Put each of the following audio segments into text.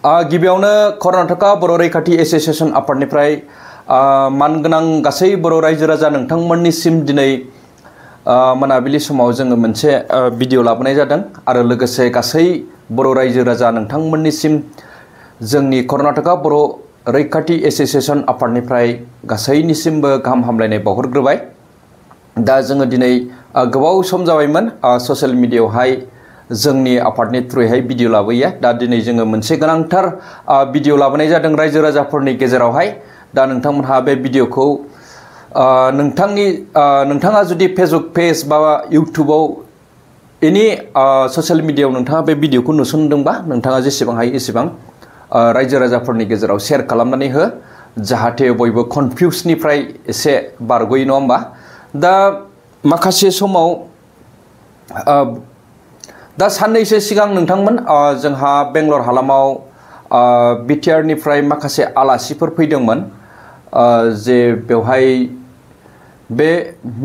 गिबियावनो कर्नाटका बर' रैखाथि एसोसिएशन आफादनिफ्राय मानगोनां गासै बर' रायजो राजा नोंथांमोननिसिम दिनै मोनाबिलि समाव जोङो मोनसे भिडिअ लाबोनाय जादों आरो लोगोसे गासै बर' रायजो राजा नोंथांमोननिसिम जोंनि कर्नाटका बर' रैखाथि एसोसिएशन आफादनिफ्राय गासैनिसिमबो गाहाम हामलायनाय बावहरग्रोबाय। दा जोङो दिनै गोबाव सम जाबायमोन ससियेल मिडियायावहाय जोंनि आफादनि थ्रुयैहाय भिडिअ लाबोयो। दा दिनै जोङो मोनसे गोनांथार भिडिअ लाबोनाय जादों रायजो राजाफोरनि गेजेरावहाय। दा नोंथांमोनहा बे भिडिअखौ नोंथाङा जुदि फेसबुक पेज बा इउटुबाव एनि ससियेल मिडियायाव नोंथाङा बे भिडिअखौ नुसनदोंबा नोंथाङा जेसेबां हायो एसेबां रायजो राजाफोरनि गेजेराव शेयार खालामनानै हो, जाहाथे बयबो कनफिउसनिफ्राय एसे बारग'यो, नङा होमबा? दा माखासे समाव दा साननैसो सिगां नोंथांमोन जोंहा बेंगलर हालामाव बिटिआरनिफ्राय माखासे आलासिफोर फैदोंमोन जे बेवहाय बे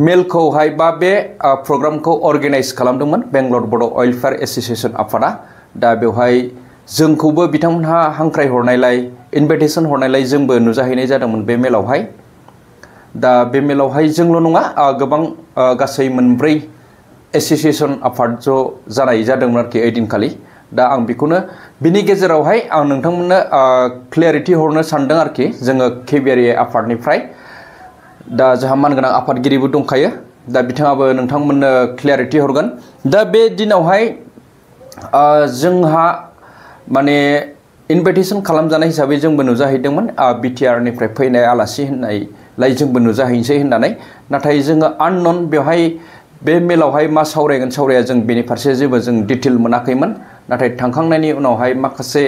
मेलखौहाय बा बे प्रग्रामखौ अर्गेनाइज खालामदोंमोन बेंगलर बर' वेलफेयार एसोसिएशन आफादा। दा बेवहाय जोंखौबो बिथांमोनहा हांख्राय हरनायलाय इनभाइटेसन हरनायलाय जोंबो नुजाहैनाय जादोंमोन बे मेलावहाय। दा बे मेलावहाय जोंल' नङा गोबां गासै मोनब्रै एसोसिएशन आफाद ज' जानाय जादोंमोन आरोखि ओइदिनखालि। दा आं बेखौनो बिनि गेजेरावहाय आं नोंथांमोननो क्लियारिटि हरनो सानदों आरोखि जोङो केबिआरए आफादनिफ्राय। दा जोंहा मानगोनां आफादगिरिबो दंखायो, दा बिथाङाबो नोंथांमोननो क्लियारिटि हरगोन। दा बे दिनावहाय जोंहा माने इनभाइटेसन खालामजानाय हिसाबै जोंबो नुजाहैदोंमोन बिटिआरनिफ्राय फैनाय आलासि होननायलाय जोंबो नुजाहैनोसै होननानै। नाथाय जोङो आननन बेवहाय बे मेलावहाय मा सावरायगोन सावराया जों बेनि फारसे जेबो जों डिटेल मोनाखैमोन। नाथाय थांखांनायनि उनावहाय माखासे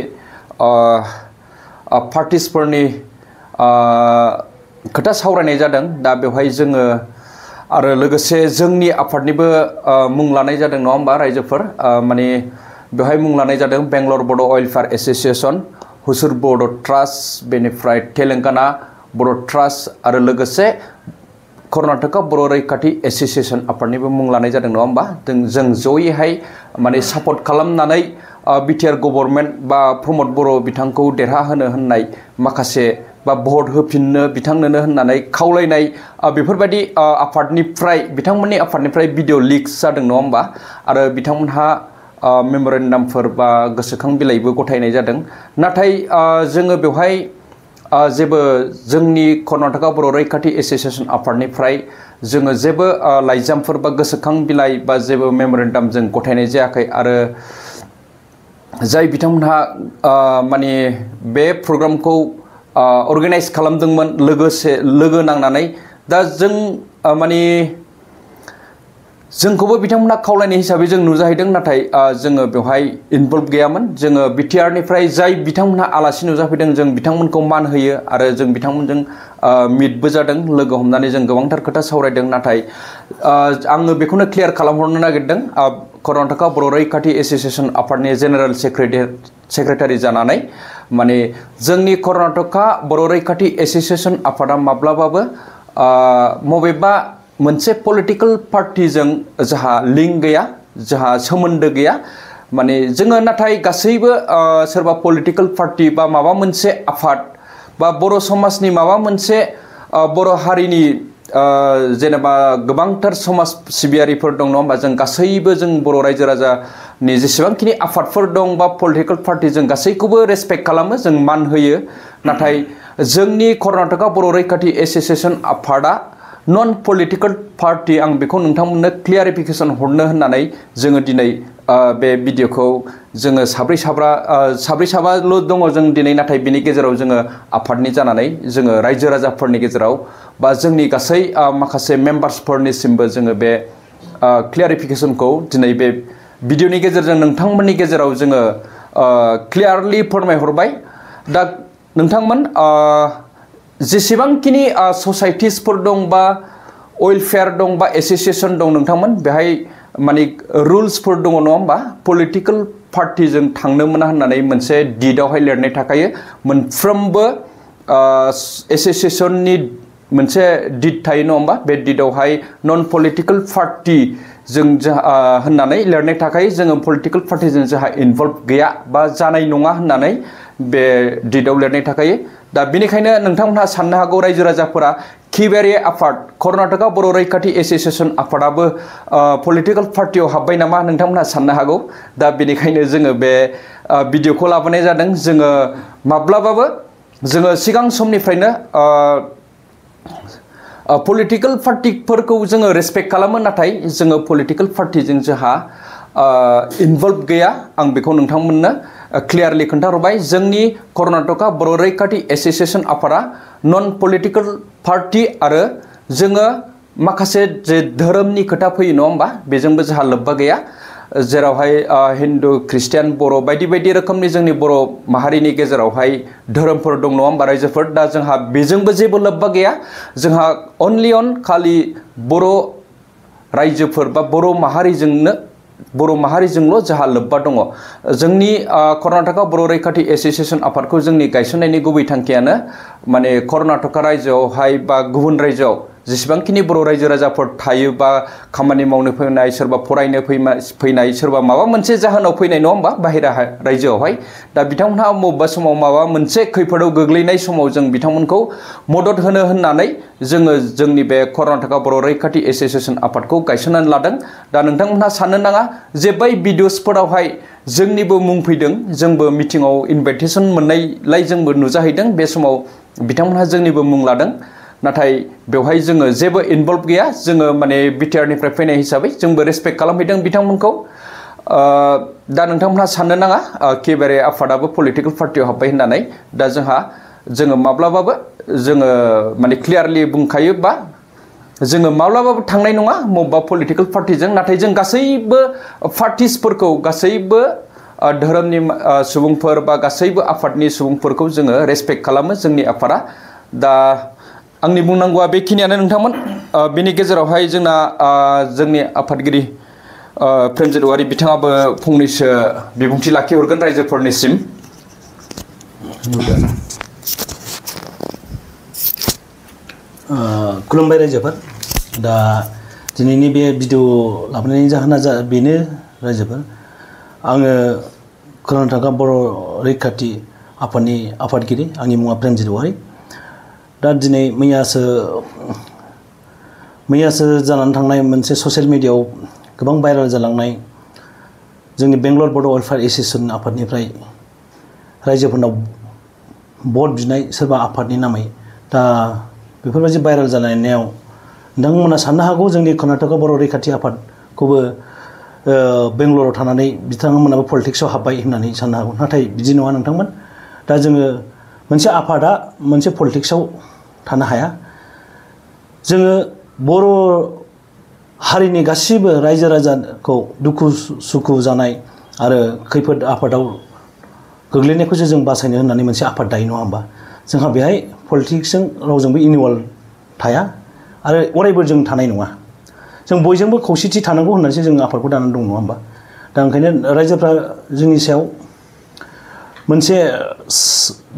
पार्टिसफोरनि खोथा सावरायनाय जादों। दा बेवहाय जोङो आरो लोगोसे जोंनि आफादनिबो मुं लानाय जादों, नङा होमबा रायजोफोर? माने बेवहाय मुं लानाय जादों बेंगलर बर' वेलफेयार एसोसिएशन, हुसुर बर' ट्रास्ट, बेनिफ्राय तेलेंगाना बर' ट्रास्ट आरो लोगोसे कर्नाटका बर' रैखाथि एसोसिएशन आफादनिबो मुं लानाय जादों, नङा होमबा? जों जयैहाय माने सापर्ट खालामनानै बिटिआर गभर्नमेन्ट बा प्रमद बर' बिथांखौ देरहाहोनो होननाय माखासे बा भट होफिननो बिथांनोनो होननानै खावलायनाय बेफोरबायदि आफादनिफ्राय बिथांमोननि आफादनिफ्राय भिडिअ लिक्स जादों, नङा होमबा? आरो बिथांमोनहा मेम'रेन्डामफोर बा गोसोखां बिलाइबो गथायनाय जादों। नाथाय जोङो बेवहाय जेबो जोंनि कर्नाटका बर' रैखाथि एसोसिएशन आफादनिफ्राय जोङो जेबो लाइजामफोर बा गोसोखां बिलाइ बा जेबो मेम'रेन्डाम जों गथायनाय जायाखै। आरो जाय बिथांमोनहा माने बे प्रग्रामखौ अर्गेनाइज खालामदोंमोन लोगो नांनानै, दा जों माने जोंखौबो बिथांमोनहा खावलायनाय हिसाबै जों नुजाहैदों। नाथाय जोङो बेवहाय इनभल्भ गैयामोन। जोङो बिटिआरनिफ्राय जाय बिथांमोनहा आलासि नुजाफैदों जों बिथांमोनखौ मान होयो आरो जों बिथांमोनजों मिटबो जादों, लोगो हमनानै जों गोबांथार खोथा सावरायदों। नाथाय आङो बेखौनो क्लियार खालामहरनो नागिरदों कर्नाटका बर' रैखाथि एसोसिएशन आफादनि जेनेरेल सेक्रेटारि जानानै माने जोंनि कर्नाटका बर' रैखाथि एसोसिएशन आफादा माब्लाबाबो बबेबा मोनसे पलिटिकल पार्टिजों जोंहा लिंक गैया, जोंहा सोमोन्दो गैया। माने जोङो नाथाय गासैबो सोरबा पलिटिकल पार्टि बा माबा मोनसे आफाद बा बर' समाजनि माबा मोनसे बर' हारिनि जेनेबा गोबांथार समाज सिबियारिफोर दं, नङा होमबा? जों गासैबो जों बर' रायजो राजानि जेसेबांखिनि आफादफोर दं बा पलिटिकल पार्टि जों गासैखौबो रेसपेक्ट खालामो, जों मान होयो। नाथाय जोंनि कर्नाटका बर' रैखाथि एसोसिएशन आफादा नन पलिटिकल पार्टि, आं बेखौ नोंथांमोननो क्लियारिफिकेसन हरनो होननानै जोङो दिनै बे भिडिअखौ जोङो साब्रै साबाल' दङ जों दिनै। नाथाय बिनि गेजेराव जोङो आफादनि जानानै जोङो रायजो राजाफोरनि गेजेराव बा जोंनि गासै माखासे मेम्बार्सफोरनिसिमबो जोङो बे क्लियारिफिकेसनखौ दिनै बे भिडिअनि गेजेरजों नोंथांमोननि गेजेराव जोङो क्लियारलि फोरमायहरबाय। दा नोंथांमोन जेसेबांखिनि ससाइटिसफोर दं बा वेलफेयार दं बा एसोसिएशन दं नोंथांमोन, बेहाय माने रुल्सफोर दङ, नङा होमबा? पलिटिकल पार्टिजों थांनो मोना होननानै मोनसे डिडआवहाय लिरनाय थाखायो। मोनफ्रोमबो एसोसिएशननि मोनसे डिड थायो, नङा होमबा? बे डिडआवहाय नन पलिटिकल पार्टि जों होननानै लिरनाय थाखाय जोङो पलिटिकल पार्टिजों जोंहा इनभल्भ गैया बा जानाय नङा होननानै बे डिटआव लिरनाय थाखाय दा बेनिखायनो नोंथांमोनहा साननो हागौ रायजो राजाफोरा खिबारि आफाद कर्नाटका बर' रैखाथि एसोसिएशन आफादाबो पलिटिकल पार्टियाव हाबबाय नामा नोंथांमोनहा साननो हागौ दा बेनिखायनो जोङो बे भिडिअखौ लाबोनाय जादों जोङो माब्लाबाबो जोङो सिगां समनिफ्रायनो पलिटिकल पार्टिफोरखौ जोङो रेसपेक्ट खालामो नाथाय जोङो पलिटिकल पार्टिजों जोंहा इनभल्भ गैया आं बेखौ नोंथांमोननो क्लियारलि खोन्थाहरबाय जोंनि कर्नाटका बर' रैखाथि एसोसिएशन आफादा नन पलिटिकल पार्टि आरो जोङो माखासे जे धोरोमनि खोथा फैयो नङा होमबा बेजोंबो जोंहा लोब्बा गैया जेरावहाय हिन्दु ख्रिस्टियान बर' बायदि बायदि रोखोमनि जोंनि बर' माहारिनि गेजेरावहाय धोरोमफोर दं नङा होमबा रायजोफोर दा जोंहा बेजोंबो जेबो लोब्बा गैया जोंहा अनलि खालि बर' रायजोफोर बा बर' माहारिजोंल' जोंहा लोब्बा दङ जोंनि कर्नाटका बर' रैखाथि एसोसिएशन आफादखौ जोंनि गायसननायनि गुबै थांखियानो माने कर्नाटका रायजोआवहाय बा गुबुन रायजोआव जेसेबांखिनि बर' रायजो राजाफोर थायो बा खामानि मावनो फैनाय सोरबा फरायनो फैनाय सोरबा माबा मोनसे जाहोनाव फैनाय नङा होमबा बाहेरा रायजोआवहाय दा बिथांमोनहा बबेबा समाव माबा मोनसे खैफोदाव गोग्लैनाय समाव जों बिथांमोनखौ मदद होनो होननानै जोङो जोंनि बे कर्नाटका बर' रैखाथि एसोसिएशन आफादखौ गायसननानै लादों दा नोंथांमोनहा साननो नाङा जे बै भिडिअसफोरावहाय जोंनिबो मुं फैदों जोंबो मिटिङाव इनभाइटेसन मोननायलाय जोंबो नुजाहैदों बे समाव बिथांमोनहा जोंनिबो मुं लादों नाथाय बेवहाय जोङो जेबो इनभल्भ गैया जोङो माने बिटिआरनिफ्राय फैनाय हिसाबै जोंबो रेसपेक्ट खालामहैदों बिथांमोनखौ दा नोंथांमोनहा साननो नाङा केबारे आफादाबो पलिटिकल पार्टियाव हाबबाय होननानै दा जोङो माब्लाबाबो जोङो माने क्लियारलि बुंखायो बा जोङो माब्लाबाबो थांनाय नङा बबेबा पलिटिकल पार्टिजों नाथाय जों गासैबो पार्टिसफोरखौ गासैबो धोरोमनि सुबुंफोर बा गासैबो आफादनि सुबुंफोरखौ जोङो रेसपेक्ट खालामो जोंनि आफादा दा आंनि बुंनांगौआ बेखिनियानो नोंथांमोन बेनि गेजेरावहाय जोंना जोंनि आफादगिरि प्रेमजित औवारि बिथाङाबो फंनैसो बिबुंथि लाखिहरगोन रायजोफोरनिसिम खुलुमबाय रायजोफोर दा दिनैनि बे भिडिअ लाबोनायनि जाहोना बेनो रायजोफोर आङो कर्नाटका बर' रैखाथि आफादनि आफादगिरि आंनि मुङा प्रेमजित औवारि दा दिनै मैयासो जानानै थांनाय मोनसे ससियेल मिडियाआव गोबां भाइरेल जालांनाय जोंनि बेंगलर बड' वेलफेयार एसोसिएशन आफादनिफ्राय रायजोफोरनाव भट बिनाय सोरबा आफादनि नामै दा बेफोरबायदि भाइरेल जालायनायाव नोंथांमोना साननो हागौ जोंनि कर्नाटका बर' रैखाथि आफादखौबो बेंगलराव थानानै बिथांमोनाबो पलिटिक्सआव हाबबाय होननानै साननो हागौ नाथाय बिदि नङा नोंथांमोन दा जोङो मोनसे आफादा मोनसे पलिटिक्सआव थानो हाया जोङो बर' हारिनि गासैबो रायजो राजाखौ दुखु सुखु जानाय आरो खैफोद आफादाव गोग्लैनायखौसो जों बासायनो होननानै मोनसे आफाद दायो नङा होमबा जोंहा बेहाय पलिटिक्सजों रावजोंबो इनभल्भ थाया आरो अरायबो जों थानाय नङा जों बयजोंबो खौसेथि थानांगौ होननानैसो जों आफादखौ दानानै दं नङा होमबा दा ओंखायनो रायजोफ्रा जोंनि सायाव मोनसे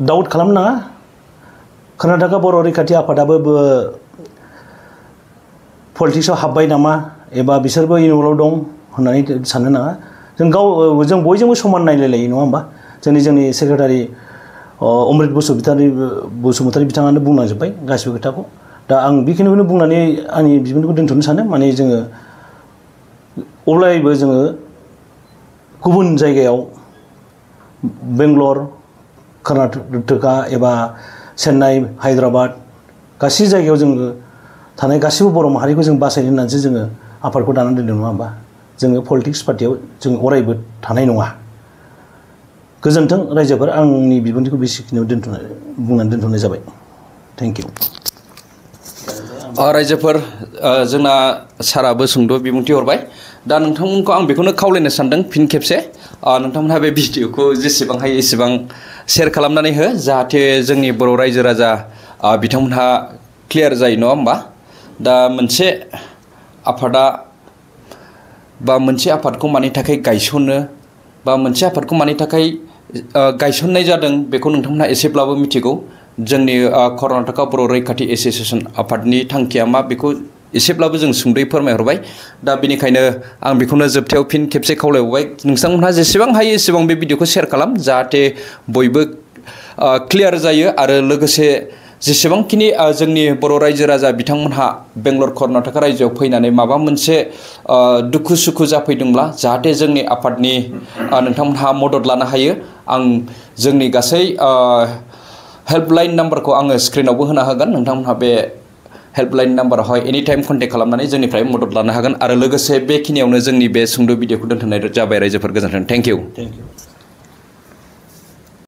डाउट खालामनो नाङा कर्नाटका बर' रैखाथि आफादाबो पलिटिक्सआव हाबबाय नामा एबा बिसोरबो इनभल्भ दं होननानै साननो नाङा जों बयजोंबो समान नायलायलायो नङा होमबा जोंनि सेक्रेटारि अमृत बसुमतारी बिथाङानो बुंलांजोब्बाय गासिबो खोथाखौ दा आं बेखिनिखौनो बुंनानै आंनि बिबुंथिखौ दोनथ'नो सानो माने जोङो अब्लाबो जोङो गुबुन जायगायाव बेंगलर कर्नाटका एबा चेन्नाइ हायद्राबाद गासै जायगायाव जोङो थानाय गासिबो बर' माहारिखौ जों बासायनो होननानैसो जोङो आफादखौ दानानै दोनदों नङा होमबा जोङो पलिटिक्स पार्टियाव जों अरायबो थानाय नङा गोजोन्थों रायजोफोर आंनि बिबुंथिखौ बेसिखिनियाव बुंनानै दोनथ'नाय जाबाय थेंक इउ रायजोफोर जोंना साराबो सुंद' बिबुंथि हरबाय दा नोंथांमोनखौ आं बेखौनो खावलायनो सानदों फिन खेबसे नोंथांमोनहा बे भिडिअखौ जेसेबां हायो एसेबां शेयार खालामनानै हो जाहाथे जोंनि बर' रायजो राजा बिथांमोनहा क्लियार जायो नङा होमबा दा मोनसे आफादा बा मोनसे आफादखौ मानि थाखाय गायसनो बा मोनसे आफादखौ मानि थाखाय गायसननाय जादों बेखौ नोंथांमोनहा एसेब्लाबो मिथिगौ जोंनि कर्नाटका बर' रैखाथि एसोसिएशन आफादनि थांखिया मा बेखौ एसेब्लाबो जों सुंद'यै फोरमायहरबाय दा बेनिखायनो आं बेखौनो जोबथायाव फिन खेबसे खावलायबावबाय नोंथांमोनहा जेसेबां हायो एसेबां बे भिडिअखौ शेयार खालाम जाहाथे बयबो क्लियार जायो आरो लोगोसे जेसेबांखिनि जोंनि बर' रायजो राजा बिथांमोनहा बेंगलर कर्नाटक रायजोआव फैनानै माबा मोनसे दुखु सुखु जाफैदोंब्ला जाहाथे जोंनि आफादनि नोंथांमोनहा मदद लानो हायो आं जोंनि गासै हेल्पलाइन नाम्बारखौ आङो स्क्रिनावबो होना होगोन नोंथांमोनहा बे हेल्पलाइन नाम्बारावहाय एनि टाइम कन्टेक्ट खालामनानै जोंनिफ्राय मदद लानो हागोन आरो लोगोसे बेखिनियावनो जोंनि बे सुंद' भिडिअखौ दोनथ'नाय जाबाय रायजोफोर गोजोन्थों थेंक इउ